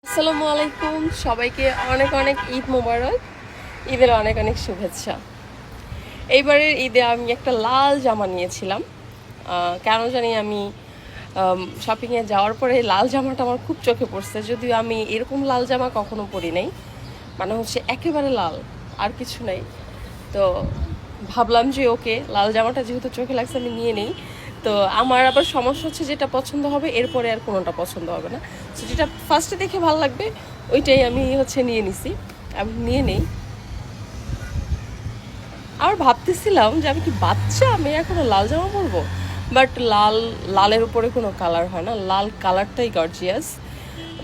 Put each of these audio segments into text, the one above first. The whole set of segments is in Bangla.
আসসালামু আলাইকুম, সবাইকে অনেক অনেক ঈদ মোবারক। ঈদের অনেক অনেক শুভেচ্ছা। এইবারের ঈদে আমি একটা লাল জামা নিয়েছিলাম। কেন জানি আমি শপিংয়ে যাওয়ার পরে লাল জামাটা আমার খুব চোখে পড়ছে, যদিও আমি এরকম লাল জামা কখনো পরি নাই। মানে হচ্ছে একেবারে লাল, আর কিছু নাই। তো ভাবলাম যে ওকে, লাল জামাটা যেহেতু চোখে লাগছে আমি নিয়ে নেই। তো আমার আবার সমস্যা হচ্ছে, যেটা পছন্দ হবে এরপরে আর কোনোটা পছন্দ হবে না। তো যেটা ফার্স্টে দেখে ভালো লাগবে ওইটাই আমি নিয়ে নিছি। আমি নিয়ে নেই। আর ভাবতেছিলাম যে আমি কি বাচ্চা, আমি এখনো লাল জামা পরবো। বাট লালের উপরে কোনো কালার হয় না, লাল কালারটাই গর্জিয়াস।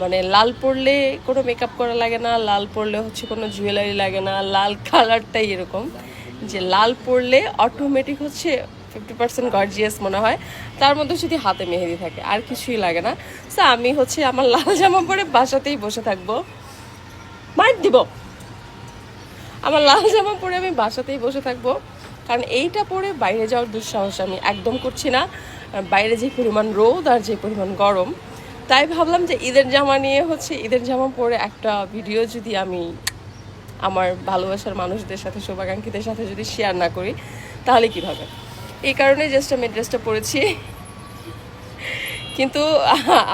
মানে লাল পরলে কোনো মেকআপ করা লাগে না, লাল পরলে হচ্ছে কোনো জুয়েলারি লাগে না, লাল কালারটাই এরকম যে লাল পরলে অটোমেটিক হচ্ছে 50% গর্জিয়াস মনে হয়। তার মধ্যে যদি হাতে মেহেদি থাকে আর কিছুই লাগে না। সো আমি হচ্ছে আমার লাল জামা পরে বাসাতেই বসে থাকবো, মাইর দিব। আমার লাল জামা পরে আমি বাসাতেই বসে থাকবো, কারণ এইটা পরে বাইরে যাওয়ার দুঃসাহস আমি একদম করছি না। বাইরে যে পরিমাণ রোদ আর যে পরিমাণ গরম, তাই ভাবলাম যে ঈদের জামা নিয়ে হচ্ছে ঈদের জামা পরে একটা ভিডিও যদি আমি আমার ভালোবাসার মানুষদের সাথে, শুভাকাঙ্ক্ষীদের সাথে যদি শেয়ার না করি তাহলে কিভাবে। এই কারণে জাস্ট আমি ড্রেসটা পরেছি। কিন্তু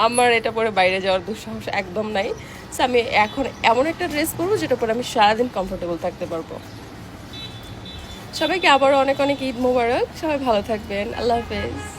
আমার এটা পরে বাইরে যাওয়ার দুঃসাহস একদম নাই। সো আমি এখন এমন একটা ড্রেস পরবো যেটা পরে আমি সারাদিন কমফোর্টেবল থাকতে পারবো। সবাইকে আবারও অনেক অনেক ঈদ মোবারক। সবাই ভালো থাকবেন। আল্লাহ হাফেজ।